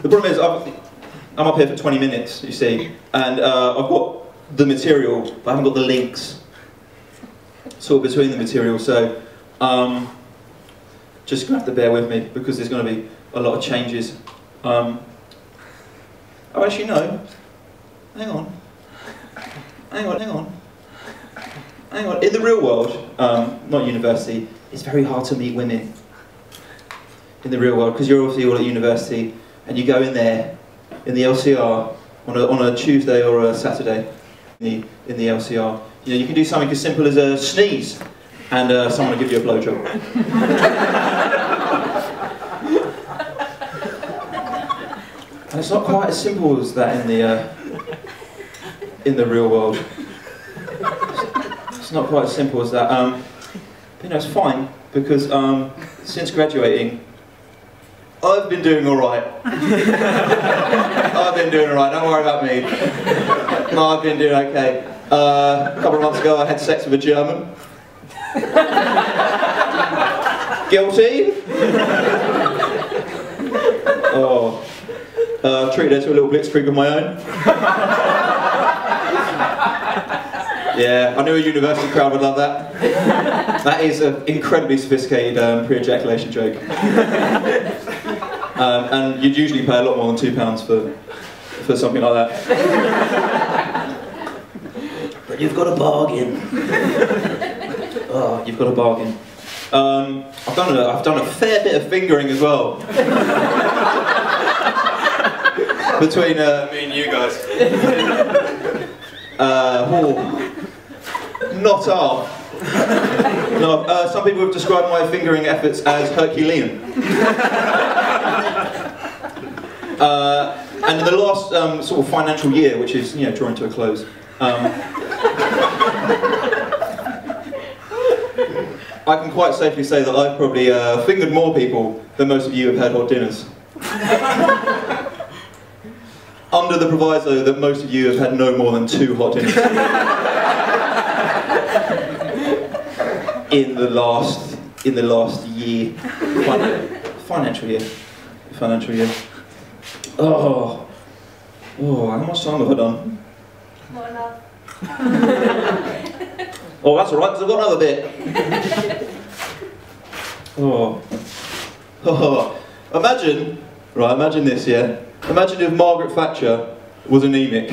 The problem is, I'm up here for 20 minutes, you see, and I've got the material, but I haven't got the links sort of between the material, so just going to have to bear with me, because there's going to be a lot of changes. Oh, actually no, hang on, in the real world, not university, it's very hard to meet women in the real world, because you're obviously all at university, and you go in there, in the LCR, on a Tuesday or a Saturday, in the LCR, you know, you can do something as simple as a sneeze, and someone will give you a blowjob. And it's not quite as simple as that in the real world. It's not quite as simple as that. But, you know, it's fine, because since graduating, I've been doing all right. I've been doing all right. Don't worry about me. No, I've been doing okay. A couple of months ago, I had sex with a German. Guilty. Oh, treated her to a little blitzkrieg of my own. Yeah, I knew a university crowd would love that. That is an incredibly sophisticated pre-ejaculation joke. And you'd usually pay a lot more than £2 for something like that. But you've got a bargain. Oh, you've got a bargain. I've done a fair bit of fingering as well. Between me and you guys. Not half. No, some people have described my fingering efforts as Herculean. And in the last sort of financial year, which is, you know, drawing to a close, I can quite safely say that I've probably fingered more people than most of you have had hot dinners. Under the proviso that most of you have had no more than 2 hot dinners. in the last year. Financial year. Oh, how much time have I done? Not enough. Oh, that's alright, because I've got another bit. Imagine this, yeah? Imagine if Margaret Thatcher was anemic.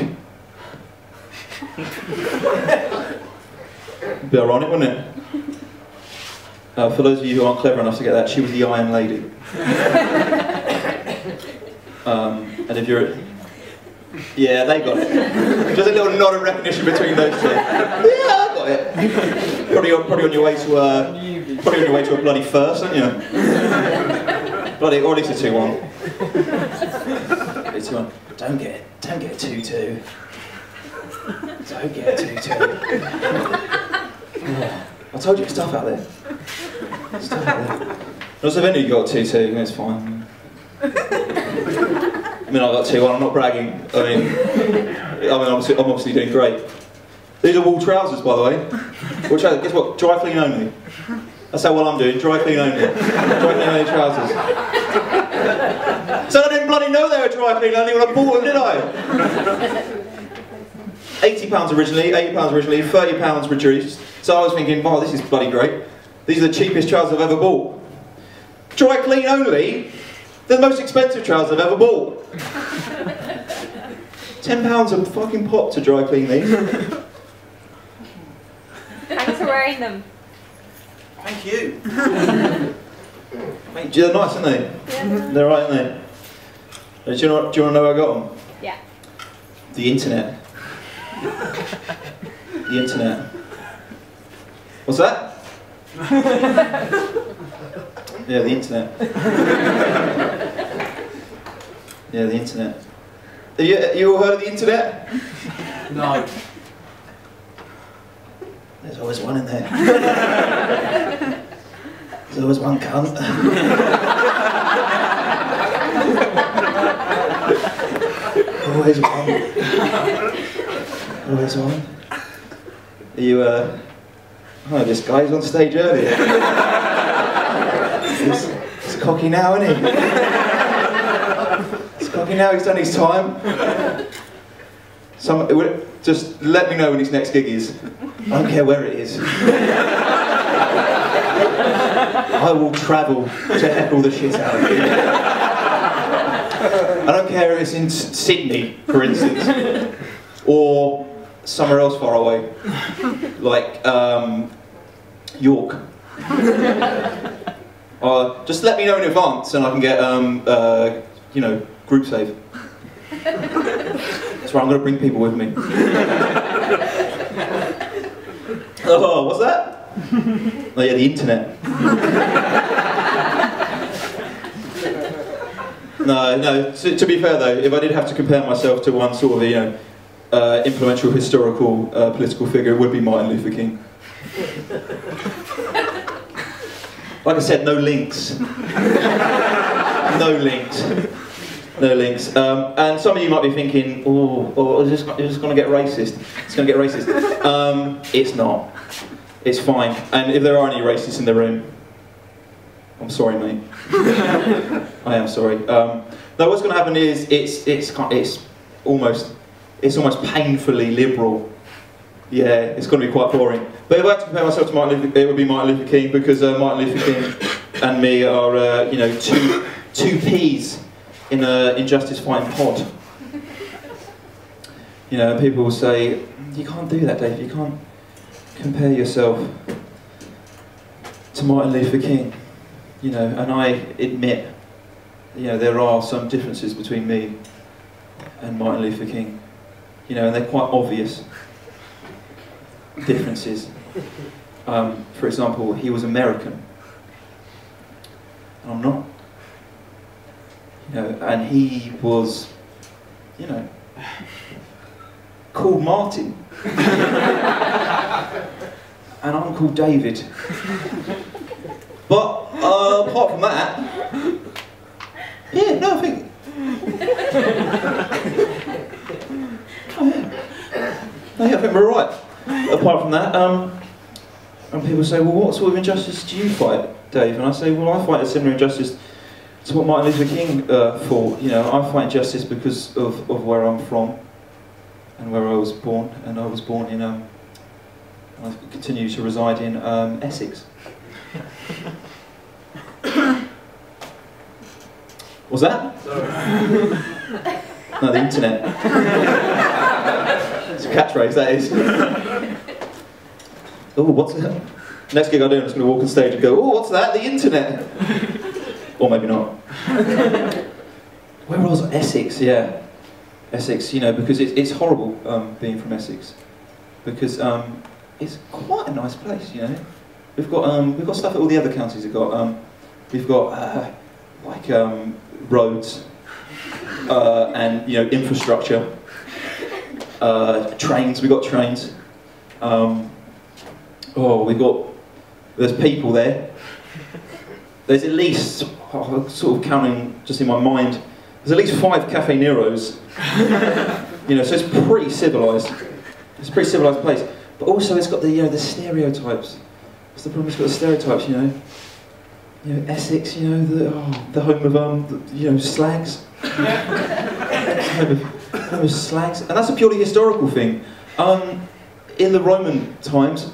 Be ironic, wouldn't it? For those of you who aren't clever enough to get that, she was the Iron Lady. And if you're... Yeah, they got it. Just a little nod of recognition between those two. Yeah, I got it. Probably on your way to a bloody first, aren't you? Bloody, or at least a 2-1. It's 2-1. Don't get a 2-2. Don't get a 2-2. Oh, I told you, it's tough out there. It's tough out there. Also, if any of you got a 2-2, it's fine. I mean, I got 2-1, I'm not bragging. I mean, I'm obviously doing great. These are wool trousers, by the way. Wool trousers, guess what? Dry clean only. That's how well I'm doing, dry clean only. Dry clean only trousers. So I didn't bloody know they were dry clean only when I bought them, did I? £80 originally, £30 reduced. So I was thinking, wow, this is bloody great. These are the cheapest trousers I've ever bought. Dry clean only? They're the most expensive trousers I've ever bought. £10 a fucking pop to dry clean these. Thanks for wearing them. Thank you. Mate, they're nice, aren't they? Yeah. They're right, aren't they? Do you want to know where I got them? Yeah. The internet. The internet. What's that? Yeah, the internet. Yeah, the internet. Have you all heard of the internet? No. There's always one in there. There's always one cunt. Always one. Always one. Are you, oh, this guy's on stage earlier. He's cocky now, isn't he? He's Fucking now he's done his time. Just let me know when his next gig is. I don't care where it is. I will travel to heckle the shit out of you. I don't care if it's in Sydney, for instance, or somewhere else far away, like York. Just let me know in advance, and I can get you know, group save. That's where I'm going to bring people with me. Oh, what's that? Oh yeah, the internet. No. To be fair though, if I did have to compare myself to one sort of, you know, influential historical political figure, it would be Martin Luther King. Like I said, no links. No links. No links. And some of you might be thinking, oh, is this going to get racist? It's going to get racist. It's not. It's fine. And if there are any racists in the room, I'm sorry, mate. I am sorry. No, what's going to happen is it's almost painfully liberal. Yeah, it's going to be quite boring. But if I had to compare myself to Martin Luther, it would be Martin Luther King, because Martin Luther King and me are, you know, two peas in a injustice fighting pod. You know, people will say, you can't do that, Dave. You can't compare yourself to Martin Luther King. You know, and I admit, you know, there are some differences between me and Martin Luther King. You know, and they're quite obvious differences. For example, he was American, and I'm not. You know, and he was, you know, called Martin, and I'm called David. But apart from that, yeah, no, I think. I think we're right. Apart from that, and people say, well, what sort of injustice do you fight, Dave? And I say, well, I fight a similar injustice to what Martin Luther King fought. You know, I fight injustice because of where I'm from and where I was born. And I was born in, I continue to reside in Essex. What's that? Sorry. No, the internet. It's a catchphrase, that is. Oh, what's that? Next gig I do, I'm just going to walk on stage and go, oh, what's that? The internet. Or maybe not. Where was I? Essex, yeah. Essex, you know, because it's horrible being from Essex. Because it's quite a nice place, you know. We've got stuff that all the other counties have got. We've got like roads and, you know, infrastructure. Trains. We've got trains. There's people there. There's at least, sort of counting just in my mind, there's at least 5 Cafe Neros. You know, so it's pretty civilised. It's a pretty civilised place. But also it's got the, you know, the stereotypes. What's the problem? It's got the stereotypes, you know. You know, Essex, you know, the home of you know, slags. home of slags, and that's a purely historical thing. In the Roman times,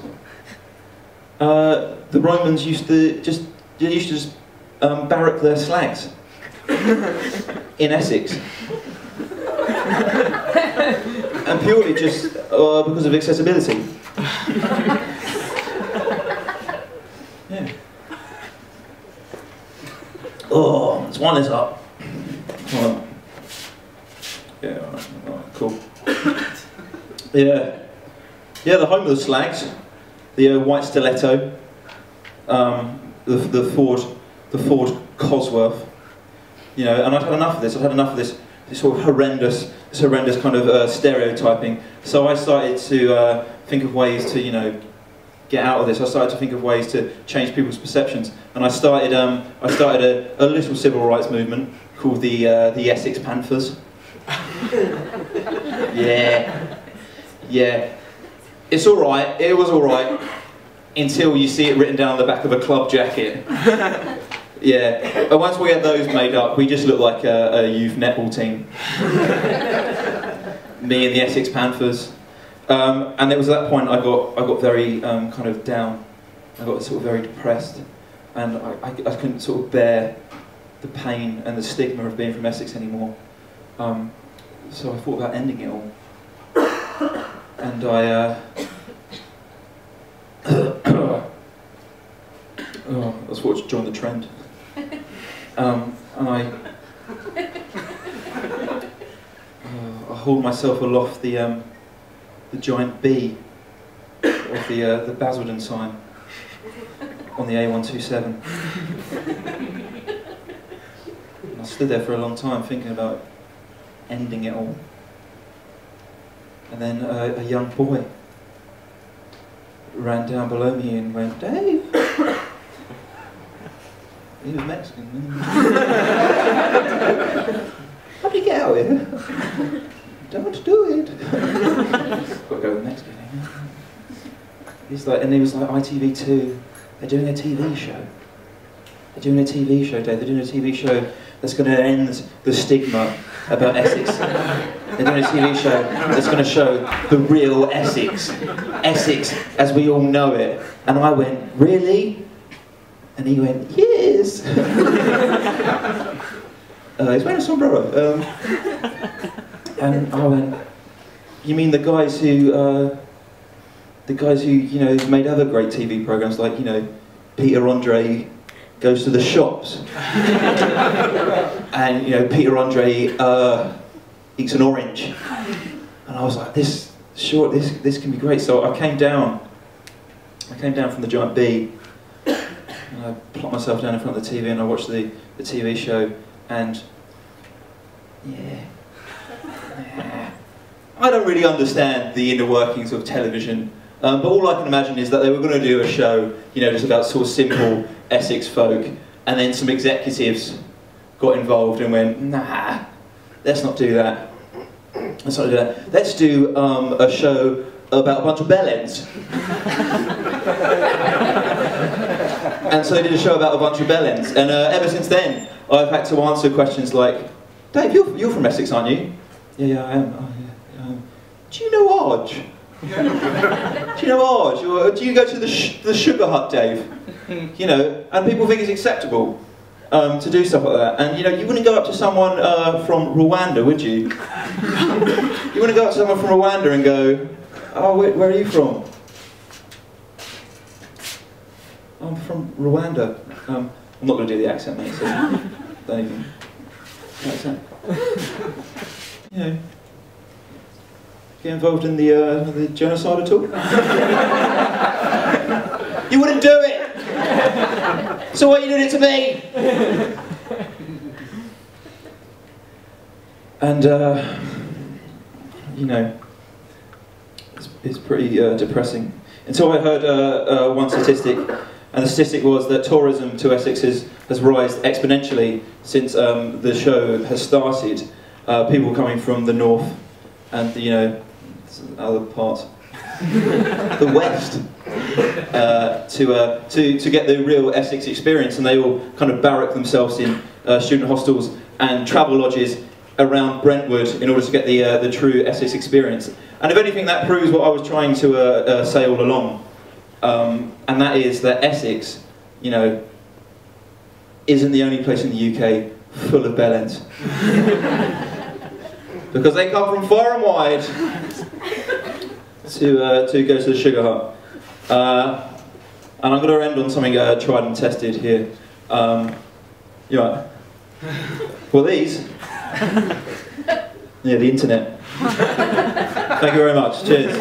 the Romans used to just barrack their slags in Essex, and purely just because of accessibility. Yeah. Oh, this one is up. Well, yeah, alright, cool. Yeah, the home of the slags, the white stiletto, the Ford Cosworth. You know, and I've had enough of this. I've had enough of this sort of horrendous kind of stereotyping. So I started to think of ways to, you know, get out of this. I started to think of ways to change people's perceptions, and I started a little civil rights movement called the Essex Panthers. Yeah. It's all right. It was all right until you see it written down on the back of a club jacket. Yeah, and once we had those made up, we just looked like a youth netball team. Me and the Essex Panthers. And it was at that point I got very kind of down. I got sort of very depressed, and I couldn't sort of bear the pain and the stigma of being from Essex anymore. So I thought about ending it all. And I was forced to join the trend. And I hauled myself aloft the giant B of the Basildon sign on the A127. And I stood there for a long time thinking about ending it all. And then a young boy ran down below me and went, "Dave!" He was Mexican. How'd you get out here? Don't do it. Got to go with Mexican. He's like, and he was like, ITV2, they're doing a TV show. They're doing a TV show, Dave. They're doing a TV show that's going to end the stigma about Essex. They're doing a TV show that's going to show the real Essex. Essex as we all know it. And I went, really? And he went, yes. He's wearing a sombrero. And I went, you mean the guys who you know made other great TV programs like, you know, Peter Andre Goes to the Shops, and you know Peter Andre Eats an Orange, and I was like, this can be great. So I came down from the giant B, and I plopped myself down in front of the TV and I watched the TV show, and yeah. I don't really understand the inner workings of television, but all I can imagine is that they were going to do a show, you know, just about sort of simple Essex folk, and then some executives got involved and went, nah, let's not do that. Let's not do that. Let's do a show about a bunch of bellends. And so they did a show about a bunch of bellends, and ever since then, I've had to answer questions like, Dave, you're from Essex, aren't you? Yeah, I am. Oh, yeah. Do you know Arj? Do you know Arj? Or do you go to the Sugar Hut, Dave? You know, and people think it's acceptable to do stuff like that. And you know, you wouldn't go up to someone from Rwanda, would you? You wouldn't go up to someone from Rwanda and go, oh, where are you from? I'm from Rwanda. I'm not going to do the accent, mate, so don't even... accent. You know, get involved in the genocide at all? You wouldn't do it! So why are you doing it to me? And, you know, it's pretty depressing. Until I heard one statistic, and the statistic was that tourism to Essex has risen exponentially since the show has started. People coming from the north and the, you know, other parts, the west, to get the real Essex experience, and they all kind of barrack themselves in student hostels and travel lodges around Brentwood in order to get the true Essex experience. And if anything, that proves what I was trying to say all along, and that is that Essex, you know, isn't the only place in the UK full of bellends. Because they come from far and wide to go to the Sugar Hut. And I'm going to end on something tried and tested here. You know, well, these. Yeah, the internet. Thank you very much. Cheers.